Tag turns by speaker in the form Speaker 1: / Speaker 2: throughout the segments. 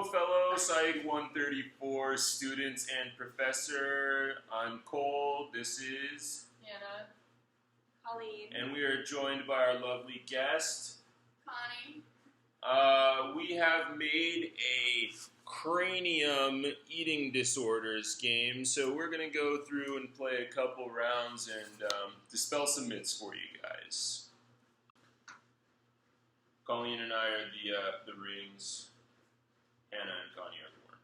Speaker 1: Hello, fellow Psych 134 students and professor. I'm Cole. This is
Speaker 2: Hanna.
Speaker 3: Colleen.
Speaker 1: And we are joined by our lovely guest,
Speaker 3: Connie.
Speaker 1: We have made a Cranium eating disorders game, so we're going to go through and play a couple rounds and dispel some myths for you guys. Colleen and I are the rings. Hanna and Connie are the worm.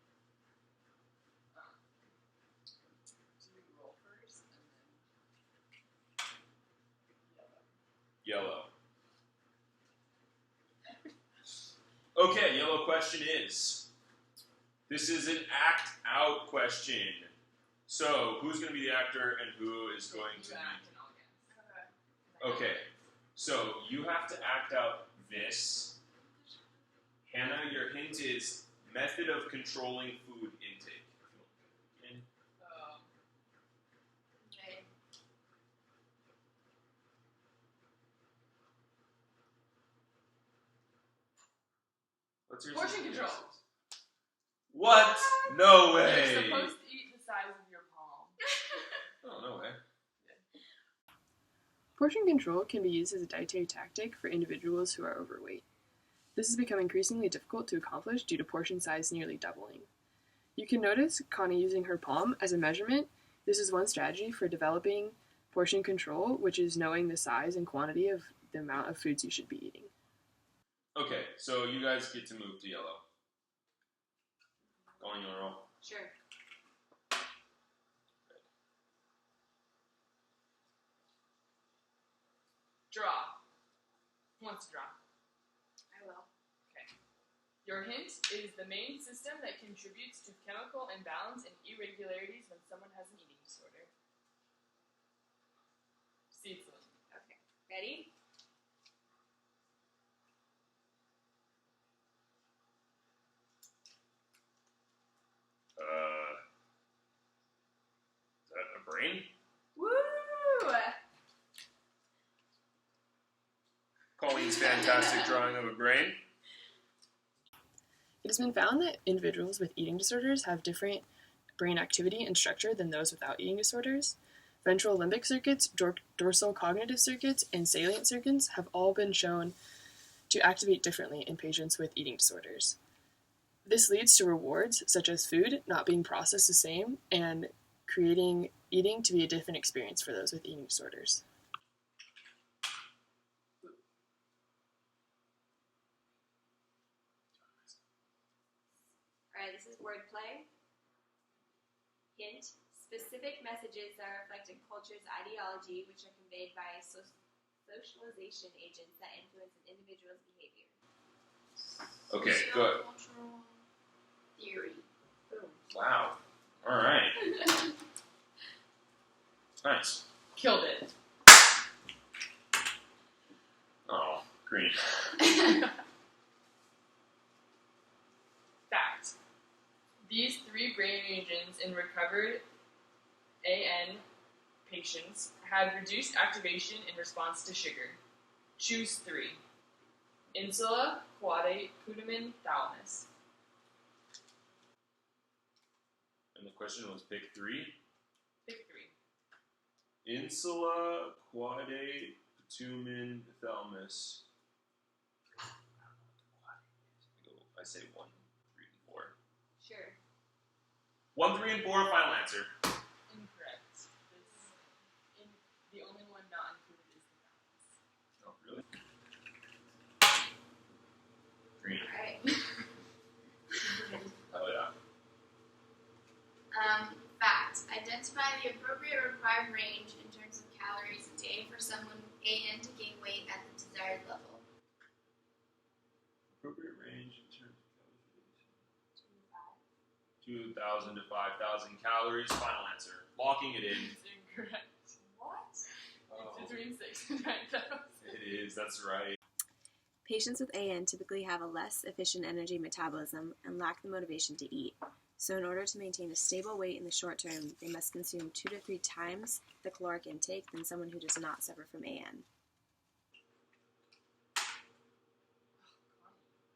Speaker 2: Do you roll first and then
Speaker 1: Yellow. Okay, yellow question is, this is an act out question. So, who's going to be the actor and who is going to
Speaker 2: you act
Speaker 1: be...
Speaker 2: and I'll guess.
Speaker 1: Okay, so you have to act out this. Hanna, your hint is method of controlling food intake.
Speaker 3: Okay.
Speaker 1: What's your
Speaker 2: Portion control.
Speaker 1: What? No
Speaker 2: You're
Speaker 1: way.
Speaker 2: supposed to eat the size of your palm.
Speaker 1: Oh, no way.
Speaker 4: Portion control can be used as a dietary tactic for individuals who are overweight. This has become increasingly difficult to accomplish due to portion size nearly doubling. You can notice Connie using her palm as a measurement. This is one strategy for developing portion control, which is knowing the size and quantity of the amount of foods you should be eating.
Speaker 1: Okay, so you guys get to move to yellow. Going on a roll.
Speaker 3: Sure.
Speaker 2: Draw. Who wants to draw?
Speaker 3: I will.
Speaker 2: Okay. Your hint is the main system that contributes to chemical imbalance and irregularities when someone has an eating disorder. Season.
Speaker 3: Okay. Ready?
Speaker 1: Is that a brain?
Speaker 3: Woo!
Speaker 1: Colleen's fantastic drawing of a brain.
Speaker 4: It has been found that individuals with eating disorders have different brain activity and structure than those without eating disorders. Ventral limbic circuits, dorsal cognitive circuits, and salient circuits have all been shown to activate differently in patients with eating disorders. This leads to rewards, such as food, not being processed the same, and creating eating to be a different experience for those with eating disorders.
Speaker 3: Alright, this is wordplay. Hint. Specific messages that reflect a culture's ideology, which are conveyed by socialization agents that influence an individual's behavior.
Speaker 1: Okay, good.
Speaker 3: Cultural theory. Boom.
Speaker 1: Wow. All right. Nice.
Speaker 2: Killed it.
Speaker 1: Oh, green.
Speaker 2: Fact. These three brain regions in recovered AN patients had reduced activation in response to sugar. Choose three. Insula, caudate, putamen, thalamus.
Speaker 1: And the question was pick three.
Speaker 2: Pick three.
Speaker 1: Insula, caudate, putamen, thalamus. I say 1, 3, and 4.
Speaker 3: Sure.
Speaker 1: 1, 3, and 4. Final answer.
Speaker 2: Incorrect. The only one not included is the thalamus.
Speaker 1: Oh, really? Green.
Speaker 3: Alright.
Speaker 1: Oh, yeah.
Speaker 5: Fact. Identify the appropriate required range in terms of calories a day for someone with AN to gain weight at the desired level.
Speaker 1: Appropriate range in terms of calories. 2,000 to 5,000 calories. Final answer. Locking it in.
Speaker 2: It's incorrect.
Speaker 3: What?
Speaker 1: Oh,
Speaker 2: It's between 6 and 9,000.
Speaker 1: it is. That's right.
Speaker 6: Patients with AN typically have a less efficient energy metabolism and lack the motivation to eat. So in order to maintain a stable weight in the short term, they must consume 2 to 3 times the caloric intake than someone who does not suffer from AN.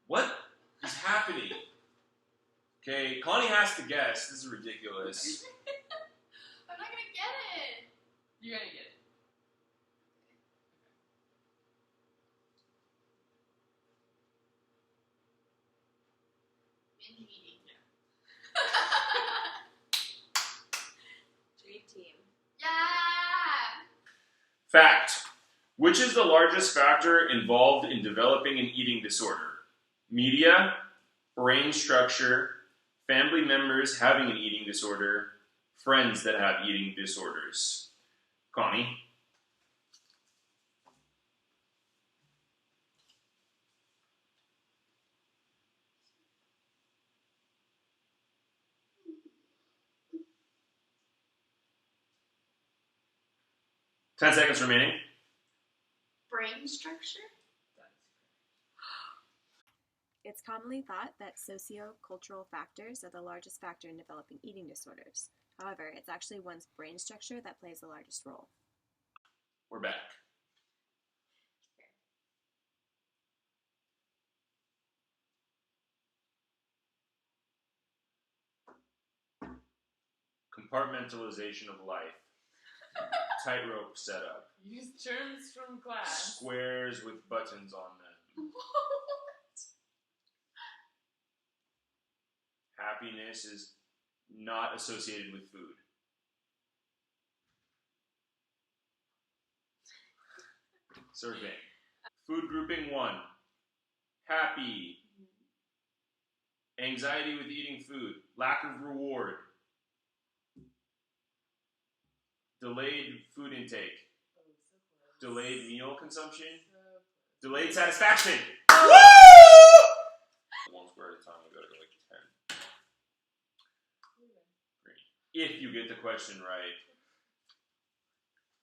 Speaker 1: What is happening? Okay, Connie has to guess. This is ridiculous.
Speaker 5: I'm not gonna get it.
Speaker 2: You're gonna get it.
Speaker 5: Binge eating.
Speaker 3: Dream team.
Speaker 5: Yeah.
Speaker 1: Fact. Which is the largest factor involved in developing an eating disorder? Media, brain structure, family members having an eating disorder, friends that have eating disorders. Connie? Ten seconds remaining.
Speaker 5: Brain structure?
Speaker 6: It's commonly thought that socio-cultural factors are the largest factor in developing eating disorders. However, it's actually one's brain structure that plays the largest role.
Speaker 1: We're back. Compartmentalization of life. Tightrope setup.
Speaker 2: Use terms from class.
Speaker 1: Squares with buttons on them. Happiness is not associated with food. Survey. Food grouping 1. Happy. Anxiety with eating food. Lack of reward. Delayed food intake. Delayed meal consumption. Delayed satisfaction. Woo! One square at a time. We gotta go like 10. If you get the question right.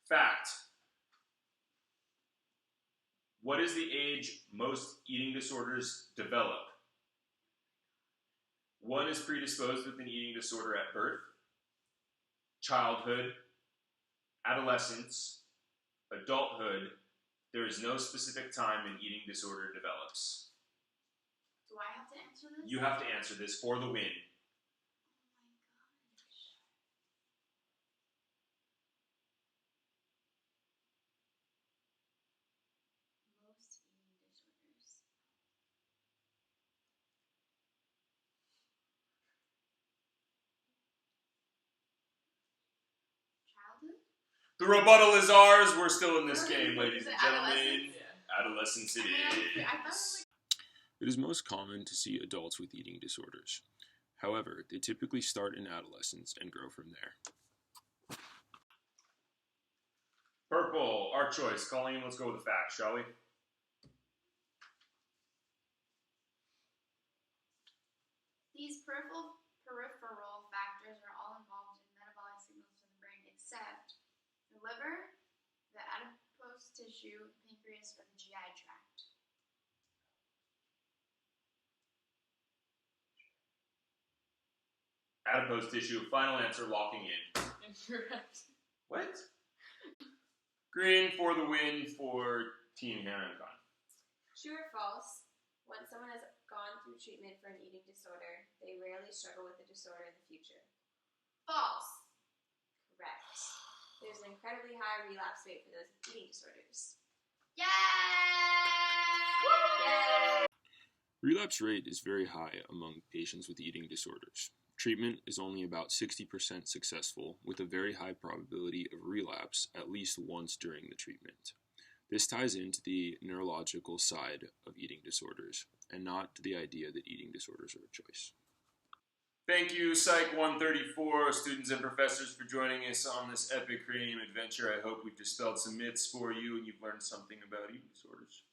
Speaker 1: Fact. What is the age most eating disorders develop? 1 is predisposed with an eating disorder at birth, childhood, adolescence, adulthood. There is no specific time an eating disorder develops.
Speaker 5: Do I have to answer this?
Speaker 1: You have to answer this for the win.
Speaker 5: Most eating disorders. Childhood?
Speaker 1: The rebuttal is ours. We're still in this game,
Speaker 5: Is
Speaker 1: ladies
Speaker 5: it
Speaker 1: and gentlemen.
Speaker 2: Yeah.
Speaker 1: Adolescence it
Speaker 5: I thought it
Speaker 1: is.
Speaker 5: was
Speaker 7: It is most common to see adults with eating disorders. However, they typically start in adolescence and grow from there.
Speaker 1: Purple, our choice. Colleen, let's go with the facts, shall we?
Speaker 5: These peripheral factors are all involved in metabolic signals to the brain except the liver, the adipose tissue, pancreas, or the GI tract.
Speaker 1: Adipose tissue. Final answer, locking in.
Speaker 2: Incorrect.
Speaker 1: What? Green for the win for Team Hanna and Con.
Speaker 3: True or false? When someone has gone through treatment for an eating disorder, they rarely struggle with the disorder in the future.
Speaker 5: False.
Speaker 3: Correct. There's an incredibly high relapse rate for those with eating disorders.
Speaker 5: Yay!
Speaker 3: Yay!
Speaker 7: Relapse rate is very high among patients with eating disorders. Treatment is only about 60% successful, with a very high probability of relapse at least once during the treatment. This ties into the neurological side of eating disorders, and not to the idea that eating disorders are a choice.
Speaker 1: Thank you, Psych 134, students and professors, for joining us on this epic Cranium adventure. I hope we've dispelled some myths for you and you've learned something about eating disorders.